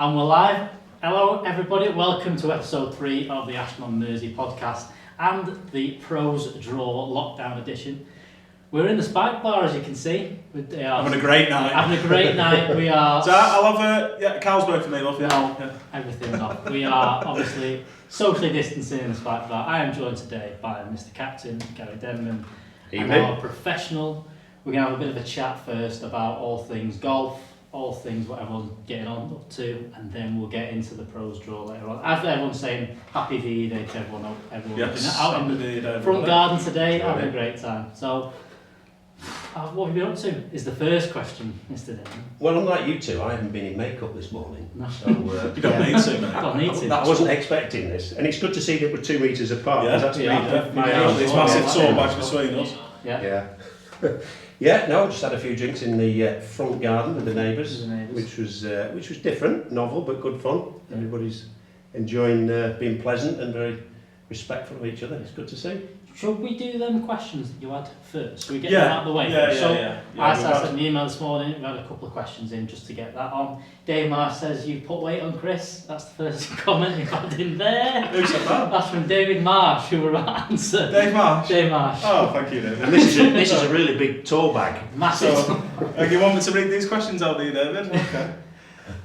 And we're live. Hello everybody, welcome to episode 3 of the Ashton on Mersey podcast and the Pros Draw Lockdown edition. We're in the Spike Bar, as you can see. Having a great night. Having a great night. We are... So I'll have a Carlsberg for me, love. No, everything's off. We are obviously socially distancing in the Spike Bar. I am joined today by Mr. Captain, Gary Denman, and our professional. We're going to have a bit of a chat first about all things golf, all things what everyone's getting on up to, and then we'll get into the Pros Draw later on. As everyone's saying, happy VE Day to everyone. Yes, out in the front garden today, having a great time. So, what have you been up to? Is the first question, Mr. Denman. Well, unlike you two, I haven't been in makeup this morning. No. So, you don't need to, mate. Don't need to. I wasn't expecting this, and it's good to see that we're 2 metres apart. Yeah, That's it's massive tour back between us. Yeah. Yeah, no, just had a few drinks in the front garden with the neighbours, which was different, novel, but good fun. Yeah. Everybody's enjoying being pleasant and very respectful of each other. It's good to see. Should we do them questions that you had first? So we get them out of the way. I sent an email this morning. We had a couple of questions in just to get that on. Dave Marsh says you put weight on Kris. That's the first comment you got in there. Who said that? That's from David Marsh, who will answer. Dave Marsh. Dave Marsh. Oh, thank you, David. And this is a really big tour bag. Massive. So, you want me to read these questions out, do you, David?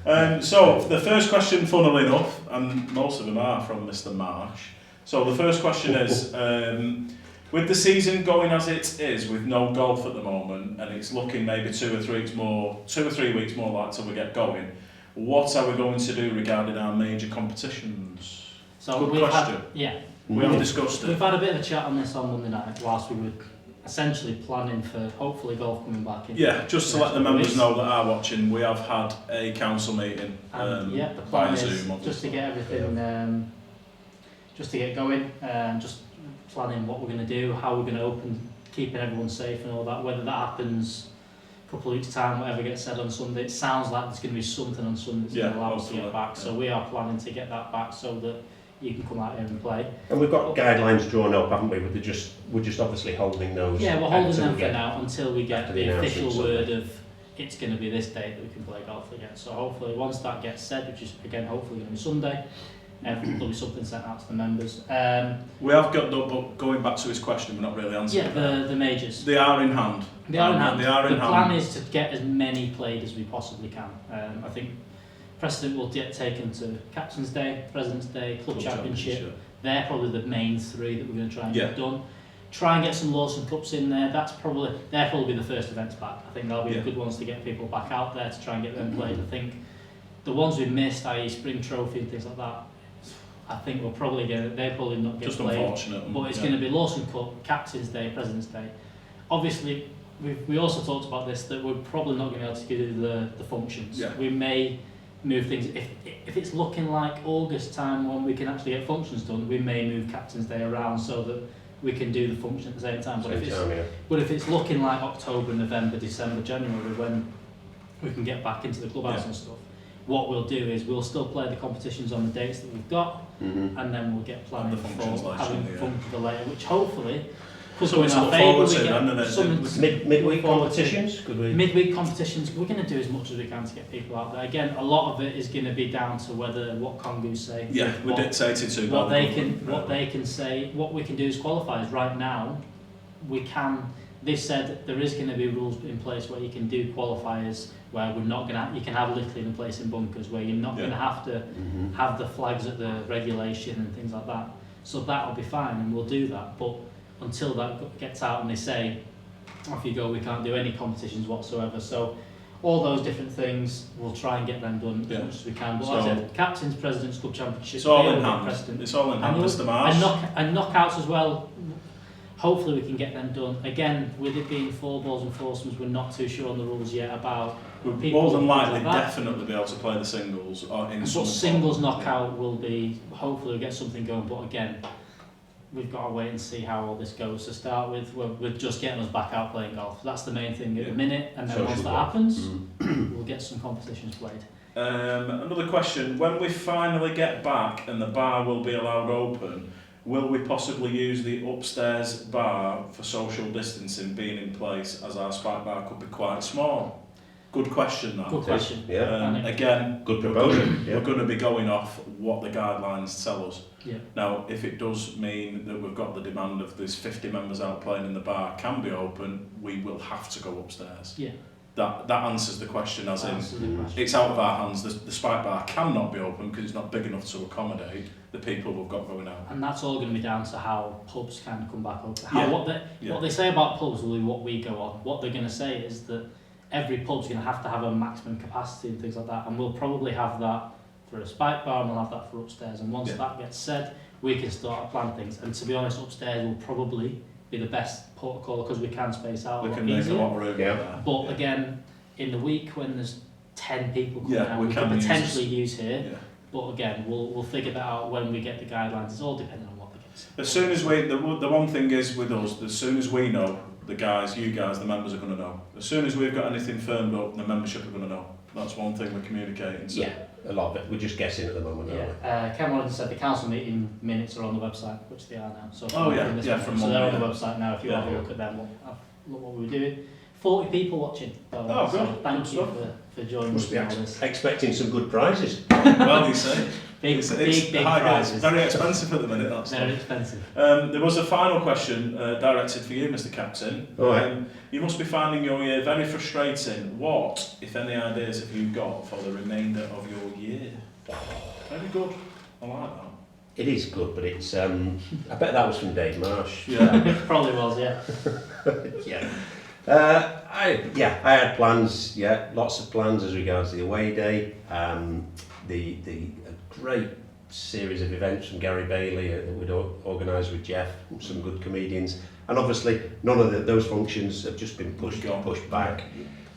Okay. So the first question, funnily enough, and most of them are from Mr. Marsh. So the first question is, with the season going as it is, with no golf at the moment, and it's looking maybe 2 or 3 weeks more like till we get going, what are we going to do regarding our major competitions? So Good question. We have discussed it. We've had a bit of a chat on this on Monday night whilst we were essentially planning for hopefully golf coming back in. Yeah, just to let the members know that are watching, we have had a council meeting the plan is Zoom, just to get everything, just to get going, just planning what we're going to do, how we're going to open, keeping everyone safe and all that. Whether that happens a couple of weeks' time, whatever gets said on Sunday, it sounds like there's going to be something on Sunday that's going to allow us to get back. So we are planning to get that back so that you can come out here and play. And we've got guidelines drawn up, haven't we? We're just obviously holding those. Yeah, we're holding them for now until we get the official word of it's going to be this date that we can play golf again. So hopefully once that gets said, which is again hopefully going to be Sunday, there'll be something sent out to the members. We have got, but going back to his question, we're not really answering. Yeah, the majors. They are in hand. The plan is to get as many played as we possibly can. I think precedent will get taken to Captain's Day, President's Day, Club Championship. They're probably the main 3 that we're going to try and get done. Try and get some Lawson Cups in there. They'll probably be the first events back. I think they'll be the good ones to get people back out there to try and get them played. I think the ones we've missed, i.e. Spring Trophy and things like that, I think they'll probably not get just played. Unfortunate. But it's going to be Lawson Cup, Captain's Day, President's Day. Obviously, we also talked about this, that we're probably not going to be able to do the functions. Yeah. We may move things, if it's looking like August time when we can actually get functions done, we may move Captain's Day around so that we can do the function at the same time. But if it's looking like October, November, December, January, when we can get back into the clubhouse and stuff, what we'll do is we'll still play the competitions on the dates that we've got, and then we'll get planning for having fun for the later, which hopefully could go in our favour. Midweek competitions? Midweek competitions, we're going to do as much as we can to get people out there. Again, a lot of it is going to be down to what Congoos say. Yeah, we're dictated to what they can say. What we can do as qualifiers right now, they've said there is going to be rules in place where you can do qualifiers where you can have littering in place in bunkers where you're not going to have to have the flags at the regulation and things like that. So that'll be fine and we'll do that. But until that gets out and they say, off you go, we can't do any competitions whatsoever. So all those different things, we'll try and get them done as much as we can. But like I said, Captains, Presidents, Club Championship, it's all in hand. It's all in hand, Mr. Marsh. And knockouts as well. Hopefully we can get them done. Again, with it being 4 balls and foursomes, we're not too sure on the rules yet about we'll more than likely definitely be able to play the singles or in some singles knockout will be, hopefully we'll get something going, but again, we've got to wait and see how all this goes. To start with, we're just getting us back out playing golf. That's the main thing at the minute, and then once that happens, we'll get some competitions played. Another question, when we finally get back and the bar will be allowed open, will we possibly use the upstairs bar for social distancing being in place, as our Spike bar could be quite small? Good question, that. Good question. Yeah. Again, Good proposal. we're going to be going off what the guidelines tell us. Yeah. Now, if it does mean that we've got the demand of there's 50 members out playing in the bar can be open, we will have to go upstairs. Yeah. That answers the question, as in, Answer the question. it's out of our hands. The Spike Bar cannot be open because it's not big enough to accommodate the people we've got going out. And that's all going to be down to how pubs can come back up. What they say about pubs will be what we go on. What they're going to say is that every pub's going to have a maximum capacity and things like that, and we'll probably have that for a Spike Bar and we'll have that for upstairs. And once that gets said, we can start to plan things. And to be honest, upstairs will probably be the best protocol because we can space out We a lot can make a easier. lot of room. Yeah. But again, in the week when there's 10 people coming out, we we can can use potentially use here. Yeah. But again, we'll figure that out when we get the guidelines. It's all depending on what they get. As soon as the one thing is with us, as soon as we know, you guys, the members are going to know. As soon as we've got anything firmed up, the membership are going to know. That's one thing we're communicating. So. Yeah, a lot of it. We're just guessing at the moment, aren't we? Ken Warren said the council meeting minutes are on the website, which they are now. So from so Monday, they're on the yeah. website now. If you Yeah. have a look at them, look what we were doing. 40 people watching. Oh, so good. thank Good you stuff. for joining Must us be in all this. expecting some good prizes. Well, you say. Big It's prizes. very expensive at the minute, that's Very expensive. There was a final question directed for you, Mr. Captain. All right. You must be finding your year very frustrating. What, if any, ideas have you got for the remainder of your year? Very good. I like that. It is good, but it's. I bet that was from Dave Marsh. Yeah. Probably was, yeah. Yeah. I had plans. Yeah, lots of plans as regards the away day. The a great series of events from Gary Bailey that we'd organised with Jeff, some good comedians, and obviously none of those functions have just been pushed back.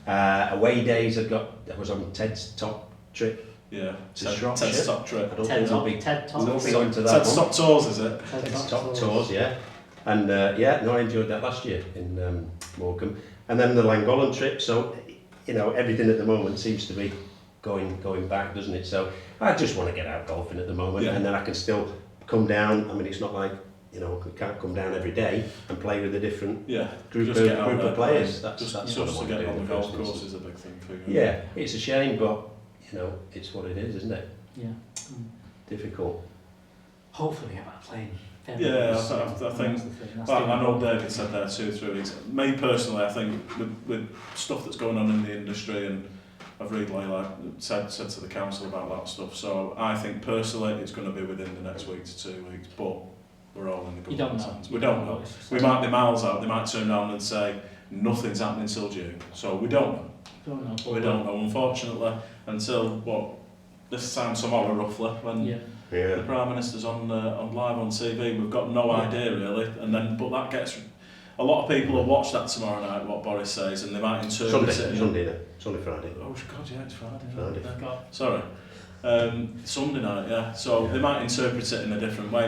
Away days I was on Ted's top trip. Yeah. To Shropshire. Ted's top trip. I don't think I'll be going to that Ted's one. top tours, is it? Ted's top tours, yeah. And I enjoyed that last year in Morecambe. And then the Llangollen trip, so, everything at the moment seems to be going back, doesn't it? So I just want to get out golfing at the moment, and then I can still come down. I mean, it's not like, I can't come down every day and play with a different group of players. That's what I to want to get do on in the the golf first course instance. is a big thing for you. Yeah, it's a shame, but, it's what it is, isn't it? Yeah. Difficult. Hopefully we get back playing. Yeah, I think. Well, I know David said there 2-3 weeks. Me personally, I think with stuff that's going on in the industry, and I've really said to the council about that stuff. So I think personally, it's going to be within the next week to 2 weeks. But we're all in the government's hands. We don't know. We might be miles out. They might turn around and say nothing's happening until June. So we don't know. We don't know, unfortunately, until this time tomorrow, roughly, when. The Prime Minister's on live on TV. We've got no idea really, but that gets a lot of people will watch that tomorrow night. What Boris says, and they might interpret it. Sunday, Friday. Oh God, yeah, it's Friday. Sorry, Sunday night. Yeah, so they might interpret it in a different way.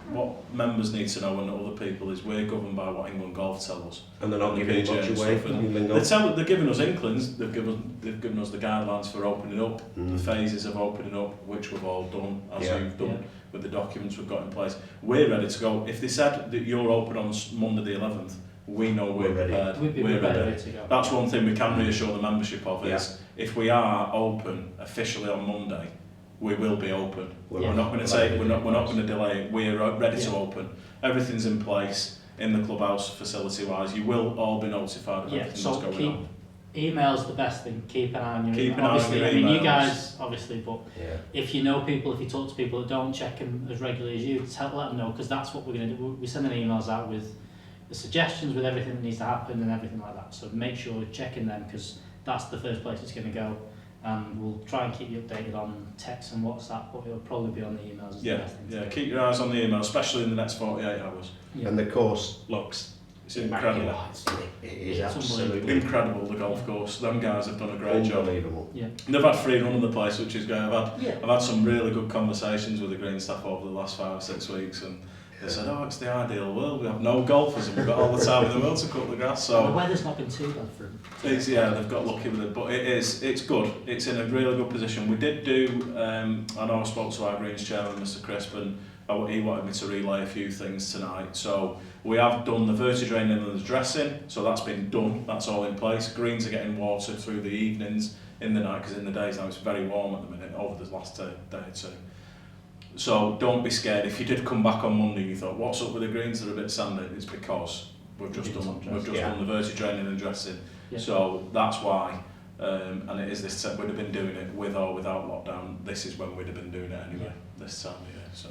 What members need to know and other people is we're governed by what England Golf tell us. And they're not giving much away from England Golf. They're giving us inklings. They've given us the guidelines for opening up, the phases of opening up, which we've all done, as you've done with the documents we've got in place. We're ready to go. If they said that you're open on Monday the 11th, we know we're prepared. We're ready to go. That's one thing we can reassure the membership of is if we are open officially on Monday, we will be open. We're not going to we're not going to delay it. We're ready to open. Everything's in place in the clubhouse facility-wise. You will all be notified of everything that's going on. Email's the best thing. Keep an eye on your Keep email. an eye Obviously, on your I mean, you emails. guys, obviously, but if you know people, if you talk to people that don't check them as regularly as you, let them know, because that's what we're going to do. We're sending emails out with the suggestions, with everything that needs to happen and everything like that. So make sure you're checking them, because that's the first place it's going to go. And we'll try and keep you updated on text and WhatsApp, but it'll probably be on the emails as the best thing to do. Keep your eyes on the email, especially in the next 48 hours. And the course looks incredible. It is absolutely incredible, the golf course. Them guys have done a great job. Unbelievable. Yeah. They've had free run on the place, which is great. I've had some really good conversations with the green staff over the last 5 or 6 weeks, and They said, oh, it's the ideal world. We have no golfers and we've got all the time in the world to cut the grass. So the weather's not been too bad for them. yeah, they've got lucky with it, but it's good. It's in a really good position. We did do, I know I spoke to our Greens chairman, Mr. Kris, and he wanted me to relay a few things tonight. So we have done the verti-draining and the dressing, so that's been done, that's all in place. Greens are getting water through the evenings, in the night, because in the days now it's very warm at the minute, over the last day or two. So don't be scared. If you did come back on Monday and you thought, what's up with the greens, they're a bit sandy, it's because we've just done the verti-draining and dressing. Yeah. So that's why, and it is this time, we'd have been doing it with or without lockdown. This is when we'd have been doing it anyway, this time of year. So.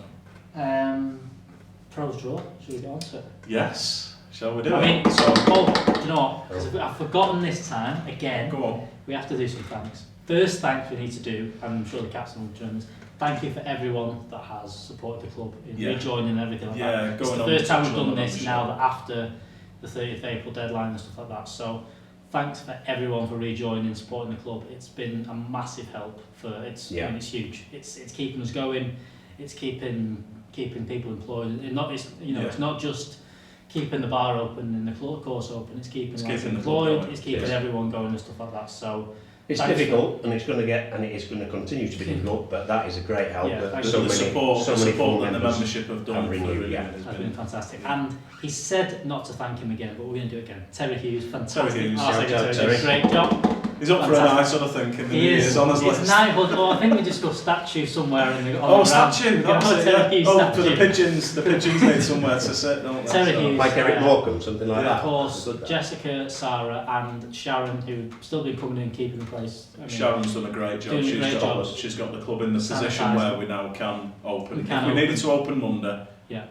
Pros draw, should we get on to it? Yes, shall we do I it? mean, so, do you know what? I've forgotten this time, again, go on. We have to do some thanks. First thanks we need to do, and I'm sure the captain will join us, thank you for everyone that has supported the club in rejoining and everything like that. It's the first time we've done this now that after the 30th April deadline and stuff like that. So thanks for everyone for rejoining and supporting the club. It's been a massive help for I mean, it's huge. It's keeping us going. It's keeping people employed. It's not just keeping the bar open and the course open. It's keeping employed. It's keeping everyone going and stuff like that. So. It's difficult, and it is going to continue to be difficult, but that is a great help. The support that the membership have done has been fantastic. And he said not to thank him again, but we're going to do it again. Terry Hughes, fantastic. Terry, great job. He's up for a nice sort of thing in the years on his list. I think we discussed statue somewhere in the statue. For the pigeons. The pigeons need somewhere to sit, don't they? Terry Hughes, like Eric Morecambe, something like that. Of course, Jessica, Sarah, and Sharon, who've still been coming in and keeping the place. Sharon's done a great job. She's got the club in the position where we now can open. If we needed to open Monday,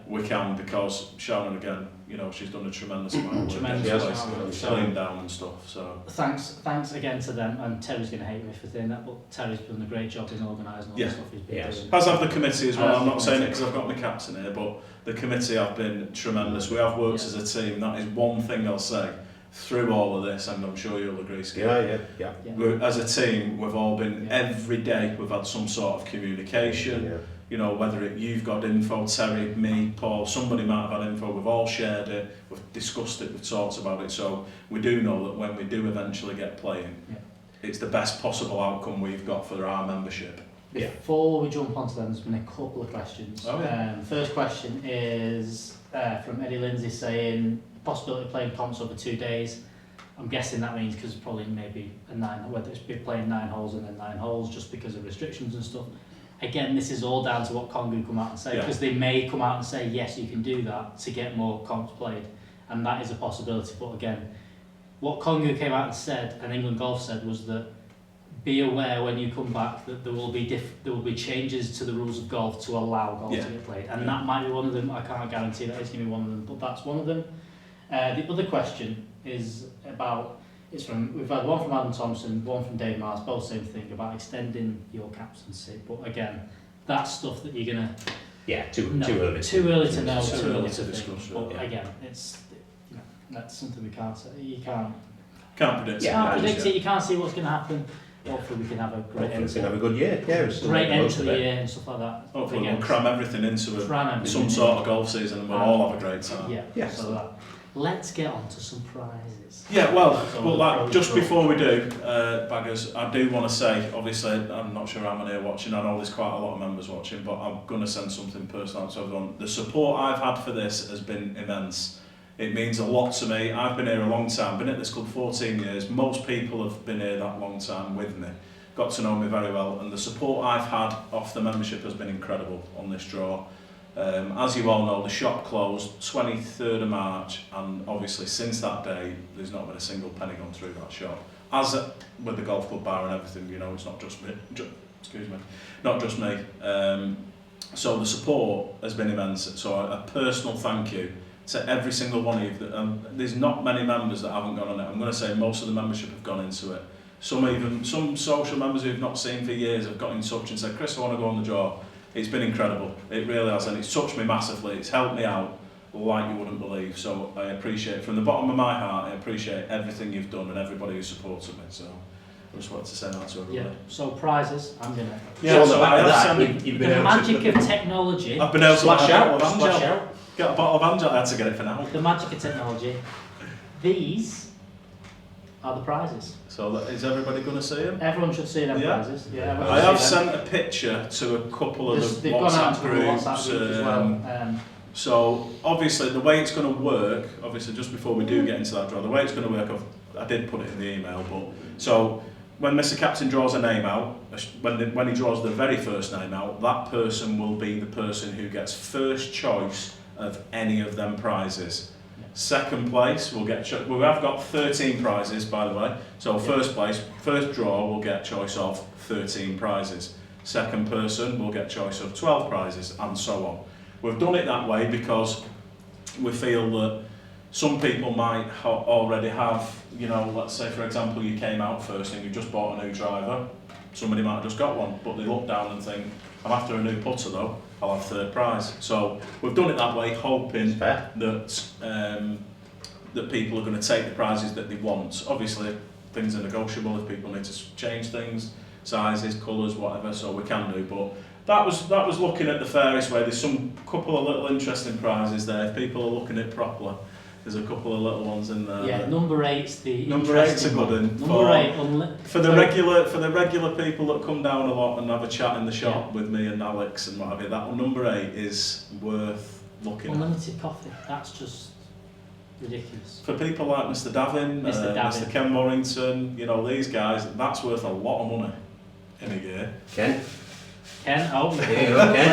we can, because Sharon again, she's done a tremendous amount of work. Cleaned down and stuff. So thanks again to them. And Terry's going to hate me for saying that, but Terry's done a great job in organising all the stuff he's been doing. As have the committee as well. I'm not saying it because I've got my captain here, but the committee have been tremendous. We have worked as a team. That is one thing I'll say through all of this, and I'm sure you'll agree, Skip. Yeah. As a team, we've all been every day. We've had some sort of communication. Whether you've got info, Terry, me, Paul, somebody might have had info, we've all shared it, we've discussed it, we've talked about it, so we do know that when we do eventually get playing, it's the best possible outcome we've got for our membership. Before we jump onto them, there's been a couple of questions. First question is from Eddie Lindsay saying, possibility of playing comps over 2 days. I'm guessing that means because probably maybe whether it's be playing 9 holes and then 9 holes just because of restrictions and stuff. Again, this is all down to what Congu come out and say, because they may come out and say, yes, you can do that to get more comps played, and that is a possibility. But again, what Congu came out and said, and England Golf said, was that be aware when you come back that there will be changes to the rules of golf to allow golf to get played, and that might be one of them. I can't guarantee that it's going to be one of them, but that's one of them. The other question is about. We've had one from Adam Thompson, one from Dave Mars, both same thing about extending your captaincy. But again, that's stuff that you're gonna. Too early. Too early to know. Too early to discuss. But again, it's that's something we can't say. You can't predict. You can't predict it. You can't see what's going to happen. Hopefully, we can have a great end. We can have a good year. Great end to the year and stuff like that. Hopefully, we'll cram everything into some sort of golf season, and we'll all have a great time. So that. Let's get on to some prizes. Just before we do, Baggers, I do want to say, obviously, I'm not sure how many are watching, I know there's quite a lot of members watching, but I'm going to send something personal out to everyone. The support I've had for this has been immense. It means a lot to me. I've been here a long time, been at this club 14 years. Most people have been here that long time with me, got to know me very well, and the support I've had off the membership has been incredible on this draw. As you all know, the shop closed 23rd of March, and obviously since that day there's not been a single penny gone through that shop. As with the golf club bar and everything, it's not just me. Not just me. So the support has been immense. So a personal thank you to every single one of you. There's not many members that haven't gone on it. I'm going to say most of the membership have gone into it. Some social members who've not seen for years have got in touch and said, Kris, I want to go on the draw. It's been incredible, it really has, and it's touched me massively, it's helped me out like you wouldn't believe, so I appreciate, from the bottom of my heart, I appreciate everything you've done and everybody who supported me, so I just wanted to say that to everybody. So prizes, I'm going to... So I have the magic of technology. I've been able to splash out. Get a bottle of Angel. I had to get it for now. The magic of technology. These are the prizes. So is everybody going to see them? Everyone should see them Yeah. prizes. Yeah, everyone I should have see them. sent a picture to a couple of the They've gone out WhatsApp to the groups. WhatsApp group as well. So obviously the way it's going to work, obviously just before we do get into that draw, the way it's going to work, I did put it in the email, but so when Mr. Captain draws a name out, when he draws the very first name out, that person will be the person who gets first choice of any of them prizes. Second place will get, we have got 13 prizes by the way, so first place, first draw will get choice of 13 prizes. Second person will get choice of 12 prizes and so on. We've done it that way because we feel that some people might already have, you know, let's say for example you came out first and you just bought a new driver, somebody might have just got one, but they look down and think, I'm after a new putter though, I'll have third prize. So we've done it that way, hoping that that people are going to take the prizes that they want. Obviously things are negotiable if people need to change things, sizes, colours, whatever, so we can do, but that was looking at the fairest way. There's some couple of little interesting prizes there. If people are looking at it properly, there's a couple of little ones in there. Yeah, number 8's the number 8's a good one. Number 8 for the regular people that come down a lot and have a chat in the shop with me and Alex and whatever. That number 8 is worth looking at. Unlimited coffee. That's just ridiculous. For people like Mr. Davin, Mr. Ken Morrington, you know, these guys, that's worth a lot of money in a year. Ken, Ken.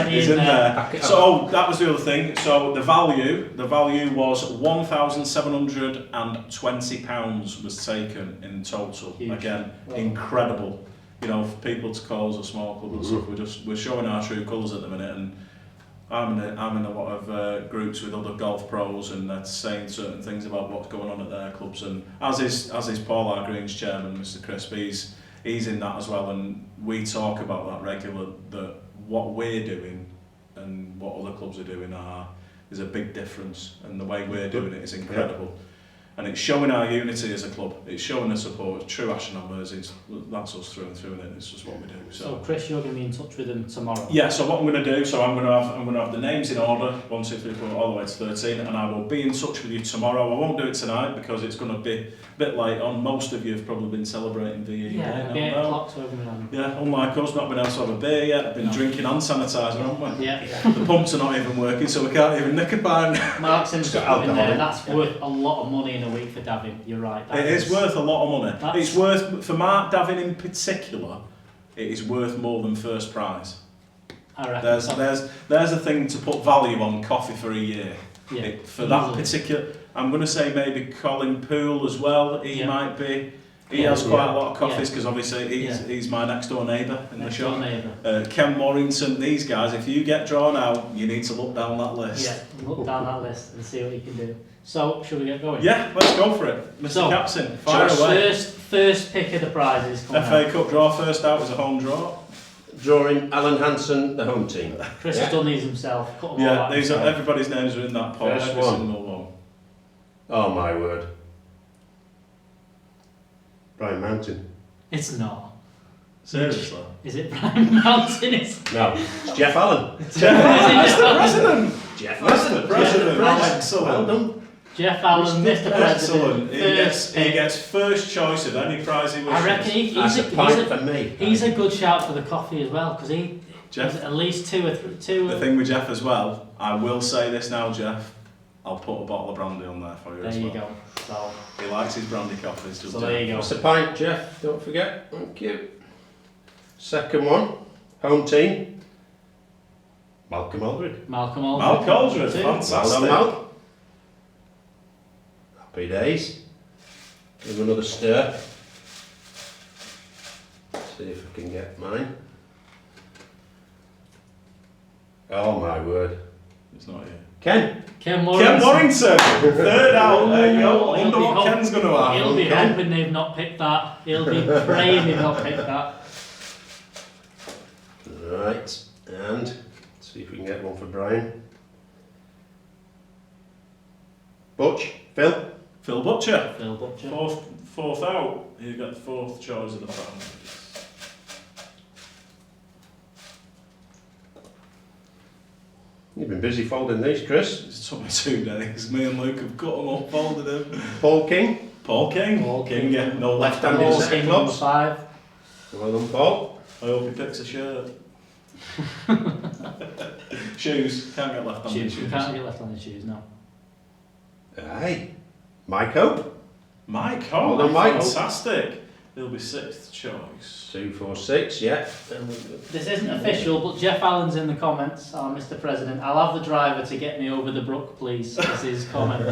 He's in there. So that was the other thing. So the value was £1,720 was taken in total. Huge. Again, incredible. You know, for people to call us a small club and stuff, we're showing our true colours at the minute. And I'm in a lot of groups with other golf pros, and they're saying certain things about what's going on at their clubs. And as is Paul, our Greens chairman, Mr. Kris, he's in that as well, and we talk about that regular, that what we're doing and what other clubs are doing is a big difference, and the way we're doing it is incredible. And it's showing our unity as a club, it's showing the support, it's true Ashton and Mersey, that's us through and through, and it's just what we do. So Kris, you're going to be in touch with them tomorrow? Yeah, so what I'm going to do, I'm going to have the names in order, 1, 2, 3, 4, all the way to 13, and I will be in touch with you tomorrow. I won't do it tonight because it's going to be a bit late on. Most of you have probably been celebrating VE Yeah, Day. 8 o'clock, so Yeah, unlike us, not been able to have a beer yet, I've been drinking hand sanitizer, haven't we? Yeah. The pumps are not even working, so we can't even nick a pint. Mark's in there, that's worth a lot of money in a week for Davin. You're right. It is worth a lot of money. It's worth, for Mark Davin in particular, it is worth more than first prize. I reckon. There's a thing to put value on coffee for a year. Yeah. For that particular, I'm going to say maybe Colin Poole as well. He might be. He has quite a lot of coffees because obviously he's my next door neighbour in the shop. Ken Morrington, these guys, if you get drawn out, you need to look down that list. Yeah, look down that list and see what you can do. So, should we get going? Yeah, let's go for it. Mr. Captain, fire away. First pick of the prizes. FA Cup draw first out was a home draw. Drawing Alan Hansen, the home team. Kris has done these himself. Cut them all out these are, everybody's names are in that pot. First every one. single one. Oh my word. Brian Mountain. It's not. Seriously? Is it Brian Mountain? No, it's Jeff Allen. Mr. President! Jeff Mr. President, excellent. Well done. Jeff Allen, Mr. President. Excellent. He gets first choice of any prize he wishes. I reckon That's a point for me. He's a good shout for the coffee as well, because he has at least two. The thing with Jeff as well, I will say this now, Jeff, I'll put a bottle of brandy on there for you as well. There you go. So, he likes his brandy coffees. So there you go. That's a pint, Jeff, don't forget. Thank you. Second one, home team. Malcolm Aldred. Malcolm Aldred. Fantastic. Well done, Mal. Happy days. Give him another stir. See if I can get mine. Oh my word. It's not here. Ken Morrington. Third out. There you go. I wonder what Ken's going to have. He'll be hoping they've not picked that. He'll be praying they've not picked that. Right, and see if we can get one for Brian. Phil Butcher. Fourth out. You got the fourth choice of the family. You've been busy folding these, Chris. It's took me 2 days. Me and Luke have cut them up, folded them. Paul King. Paul King. Yeah. No Left-handed left-handed. set King clubs. 5. Well done, Paul. I hope he picks a shirt. Shoes. Can't get left-handed Shoes. shoes. You can't get left-handed shoes, no. Aye. Mike Hope. Mike, Well done, Mike. fantastic. He'll be 6th choice. 2, 4, 6, yeah. This isn't official, but Jeff Allen's in the comments. Oh, Mr. President, I'll have the driver to get me over the brook, please. Is his comment.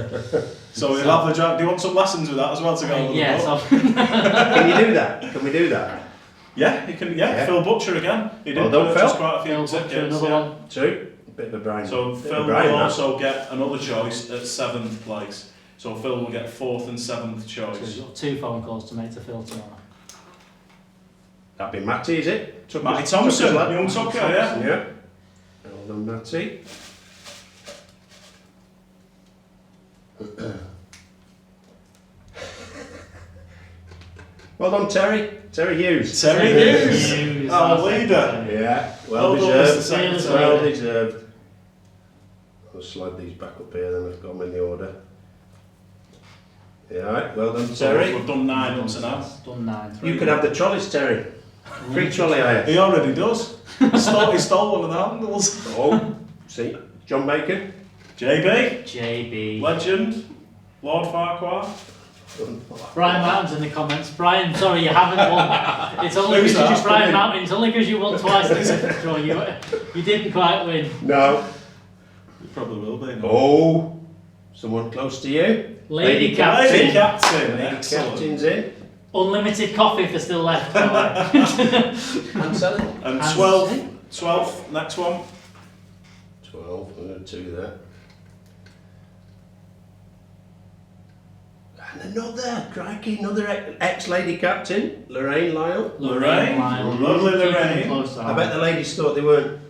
So we'll have the drive. Do you want some lessons with that as well to go over Yes. the book? Can you do that? Can we do that? Yeah, you can. Yeah, Yeah. Phil Butcher again. He did Well done, purchase Phil. quite a few Phil tickets. Butcher, another yeah. one. 2. Bit of a Brian. So bit of Phil a Brian, will that. also get another choice at 7th place. So Phil will get 4th and 7th So choice. you've got 2 phone calls to make to Phil tomorrow. That'd be Matty, is it? Matty Thompson, lad. young Tucker, yeah. Yeah. Well done, Matty. Well done, Terry. Terry Hughes. Terry Hughes, Hughes, our that's leader. it. Yeah, well Well done, Mr. deserved. Secretary. Well deserved. I'll slide these back up here, then I've got them in the order. Yeah, right, well done, So Terry. we've done 9 up to now. Done 9. You can have the trolleys, Terry. Free trolley hire. He already does. He stole one of the handles. Oh, see, John Bacon. JB, JB. legend, Lord Farquhar. Brian Mountain's in the comments. Brian, sorry, you haven't won. It's only Who's because that? you Brian Mountain. It's only because you won twice this draw. You didn't quite win. No. He probably will be. No? Oh, someone close to you. Lady Captain. Lady Captain, Lady excellent. Captain's in. Unlimited coffee if they're still left. And selling. And And 12th, next one. 12, I'm going to do that. And another ex-lady captain, Lorraine Lyle. Lorraine. Lyle. Lovely Keep them Lorraine. close to I bet the ladies thought they weren't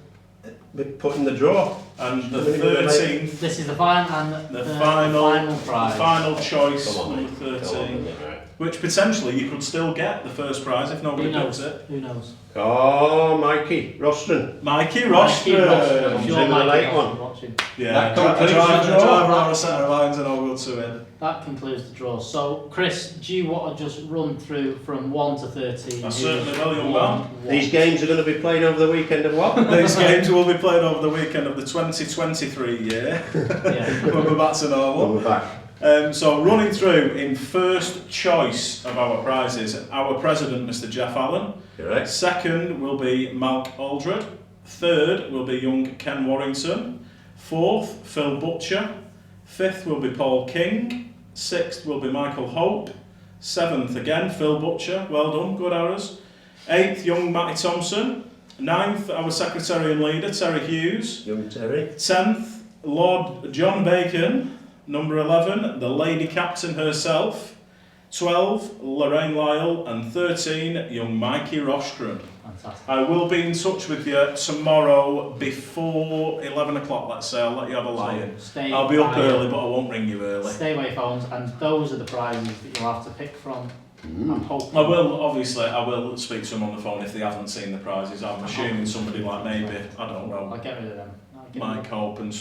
put in the draw. And the How many were there, 13th, This is the final and the final prize. final choice, Come on, number mate. 13. Come on, right. Which potentially you could still get the first prize if nobody Who picks knows? it. Who knows? Oh, Mikey Rostron. Mikey Mikey Rostron. Rostron. I'm He's sure in the Mikey late Rostron's one. watching. Yeah, That a concludes the driver draw. on a centre lines and all good to win. That concludes the draw. So, Chris, do you want to just run through from 1 to 13? I certainly will, young One, man. These games are going to be played over the weekend of what? These games will be played over the weekend of the 2023 year. Yeah. When we're back to normal. We're back. So running through in first choice of our prizes, our president, Mr. Jeff Allen. Correct. Second will be Malk Aldred. Third will be young Ken Warrington. Fourth, Phil Butcher. Fifth will be Paul King. Sixth will be Michael Hope. Seventh again, Phil Butcher. Well done, good arrows. Eighth, young Matty Thompson. Ninth, our secretary and leader, Terry Hughes. Young Terry. 10th, Lord John Bacon. Number 11, the Lady Captain herself. 12, Lorraine Lyle. And 13, young Mikey Rostron. Fantastic. I will be in touch with you tomorrow before 11 o'clock, let's say. I'll let you have a lie-in. Stay I'll be up by- early, but I won't ring you early. Stay away phones, and those are the prizes that you'll have to pick from. I'm hoping. I will speak to them on the phone if they haven't seen the prizes. I'm assuming somebody like maybe, I don't know, I'll get rid of them. Mike Hope and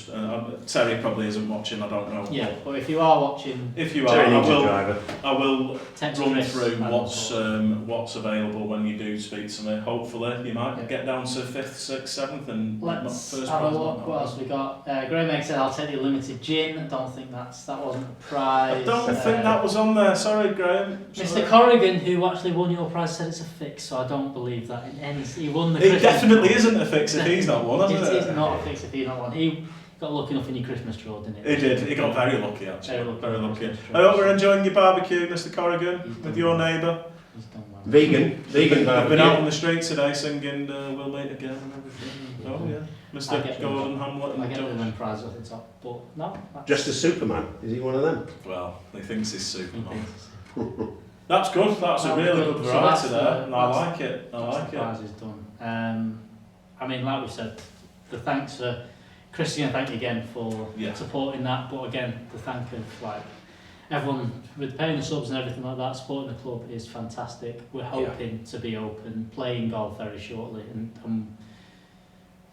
Terry probably isn't watching, I don't know. Yeah, but if you are watching, If you are, Terry needs a driver. I will text run Chris through and what's available when you do speak to me. Hopefully you might Yeah. get down to 5th, 6th, 7th and not Let's first have a prize, look. not What else we got? Graham Egg said, "I'll take the limited gin." I don't think that wasn't a prize. I don't think that was on there. Sorry, Graham. Mr. Sorry. Corrigan, who actually won your prize, said it's a fix. So I don't believe that in any. He won the. It Christmas definitely draw. isn't a fix if he's not one, hasn't It is it? not a fix if he's not one. He got lucky enough in your Christmas draw, didn't he? He did. He got very lucky actually. Very lucky. I hope we're enjoying your barbecue, Mr. Corrigan, with your neighbour. He's done well. Vegan I've been out barbecue. on the street today singing "We'll Meet Again" and everything. Oh yeah, I Mr. get Gordon Hamlet I and get rid of Josh. them prizes off the top, but no. that's- Just a Superman. Is he one of them? Well, he thinks he's he Superman. thinks. That's good. That's a That's really good. good So variety that's there. the- And I that's- like it. I That's like the it. prize is done. I mean, like we said, the thanks for Kris, thank you again for Yeah. supporting that. But again, the thank of like everyone with paying the subs and everything like that, supporting the club is fantastic. We're hoping to be open, playing golf very shortly, and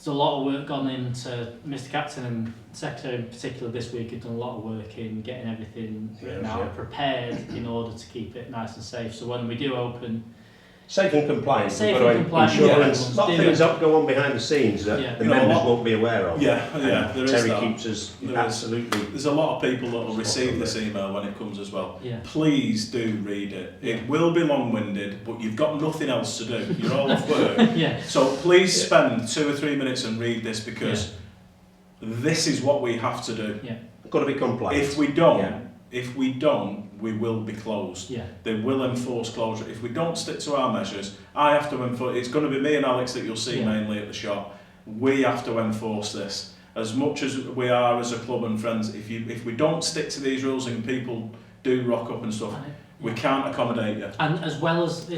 there's a lot of work gone into Mr. Captain and Secretary in particular this week have done a lot of work in getting everything written out, prepared in order to keep it nice and safe. So when we do open, safe and compliant. Safe and compliant. Insurance. Yeah. A lot of things that go on behind the scenes that the members won't be aware of. Yeah, there is Terry that. keeps us There absolutely. There's a lot of people that will receive this email when it comes as well. Yeah. Please do read it. It will be long-winded, but you've got nothing else to do. You're all off work. Yeah. So please spend 2 or 3 minutes and read this, because this is what we have to do. Yeah. Got to be compliant. If we don't, we will be closed. Yeah. They will enforce closure. If we don't stick to our measures, I have to enforce. It's going to be me and Alex that you'll see mainly at the shop. We have to enforce this. As much as we are as a club and friends, if we don't stick to these rules and people do rock up and stuff, we can't accommodate you. And as well as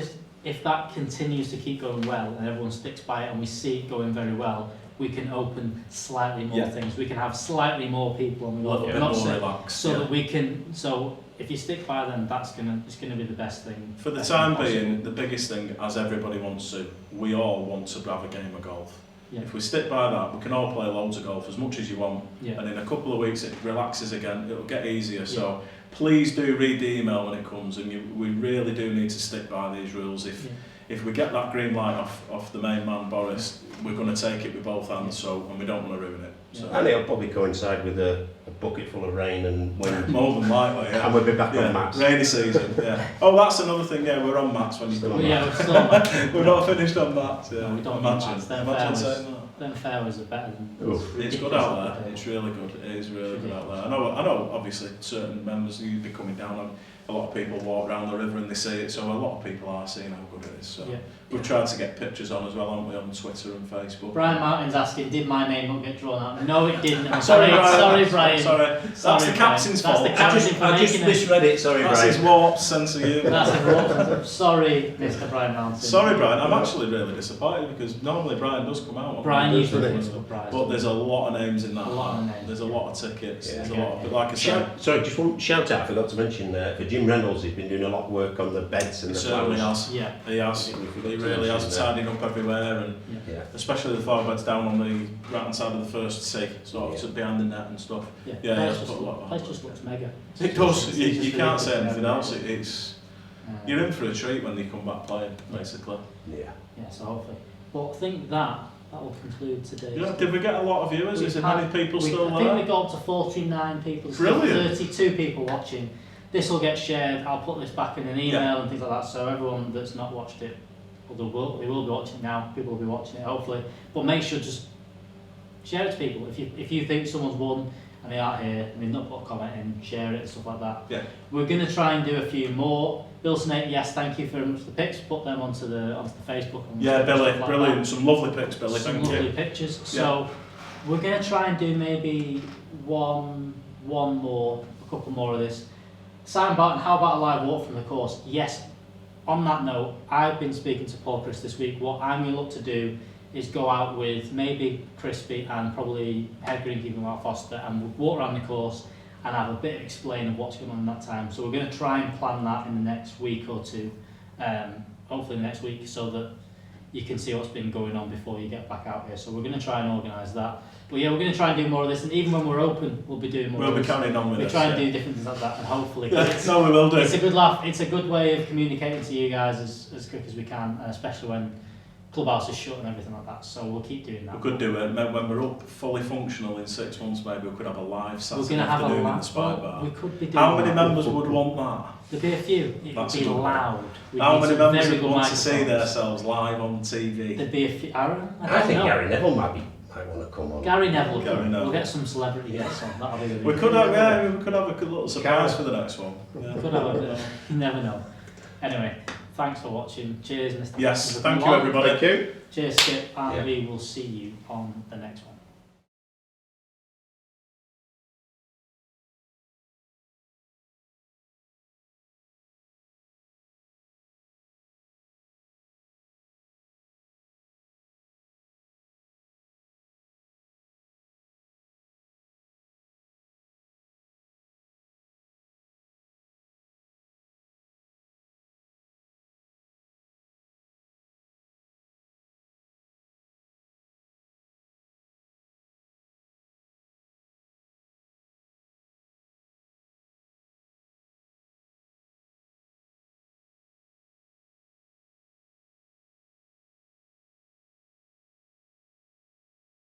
if that continues to keep going well and everyone sticks by it and we see it going very well, we can open slightly more things. We can have slightly more people on the A little bit more relaxed. so that we can. So if you stick by them, it's gonna be the best thing. For the time being, the biggest thing, as everybody wants to, we all want to have a game of golf. Yeah. If we stick by that, we can all play loads of golf, as much as you want. Yeah. And in a couple of weeks, it relaxes again. It'll get easier. So please do read the email when it comes, and we really do need to stick by these rules. If we get that green light off the main man, Boris, we're going to take it with both hands. And we don't want to ruin it. So. And it'll probably coincide with a bucket full of rain and wind. More than likely, And we'll be back on mats. Rainy season, Oh, that's another thing, we're on mats when you Still come on back. We're still on mats. We're not finished on mats, No, we don't Imagine, mats. Them imagine fairways. saying that. Them fairways are better than. It's good out there, it's really good, it is really good out there. I know obviously certain members, you'd be coming down on, a lot of people walk around the river and they see it, so a lot of people are seeing how good it is. So we've tried to get pictures on as well, haven't we, on Twitter and Facebook. Brian Martin's asking, did my name not get drawn out? No, it didn't. I'm Sorry, sorry, Brian. Brian. Sorry. That's the captain's fault. That's the captain for I just making it. misread it, sorry That's Brian. his warped sense of humour. That's a warped. Sorry, Mr. Brian Mountain. Sorry, Brian. I'm actually really disappointed, because normally Brian does come out. Brian usually doesn't wins good prize. But there's a lot of names in that. A lot of names. There's a lot of tickets. Yeah. There's a lot. But like I said, Sorry, just one shout out, I forgot to mention, for Jim Reynolds, he's been doing a lot of work on the beds and he the certainly flowers. has. Yeah. He has. He really has, tidying up everywhere, and Yeah. especially the flower beds down on the right hand side of the first tee, sort of behind the net and stuff. Yeah. Place Place just looks mega. It does. You It's can't really say good. anything else. It's you're in for a treat when they come back playing, basically. Yeah. Yeah, so hopefully. But I think that will conclude today's. Yeah. Did we get a lot of viewers? Is there many people still I think we there? got up to 49 people. Still Brilliant. 32 people watching. This will get shared. I'll put this back in an email and things like that. So everyone that's not watched it, well, they will be watching it now. People will be watching it hopefully. But make sure just share it to people. If you think someone's won and they aren't here and they've not put a comment in, share it and stuff like that. Yeah. We're going to try and do a few more. Bill Snake, yes, thank you very much for the pics. Put them onto the Facebook. And Yeah, Billy, stuff like brilliant. that. Some lovely pics, Billy. Some Thank lovely you. pictures. So we're going to try and do maybe one more, a couple more of this. Simon Barton, how about a live walk from the course? Yes. On that note, I've been speaking to Paul Kris this week. What I'm going to look to do is go out with maybe Crispy and probably head greenkeeper Mark Foster, and we'll walk around the course and have a bit of explain of what's going on in that time. So we're going to try and plan that in the next week or two, hopefully next week, so that you can see what's been going on before you get back out here. So we're going to try and organise that. But yeah, we're going to try and do more of this, and even when we're open, we'll be doing more of this. We'll be carrying on with We'll this. try and do different things like that, and hopefully... We will do. It's a good laugh. It's a good way of communicating to you guys as quick as we can, and especially when clubhouse is shut and everything like that. So we'll keep doing that. We could do it when we're up fully functional in 6 months. Maybe we could have a live We're Saturday going to have a afternoon in the live. Spy Bar. We could be doing How many that. members would want that? There'd be a few. It That's would be good. loud. We'd How need many some members very would good want to see microphones. themselves live on TV? There'd be a few. Aaron? I think know. Gary Neville might want to come on. Gary Neville. Gary Neville. We'll get some celebrity guests on. That'll be the We could have, we could have a good little surprise for the next one. We could have a, you never know. Anyway, thanks for watching. Cheers, Mr. Yes, Mr. thank you Long. everybody. Thank you. Cheers, Skip, and we will see you on the next one.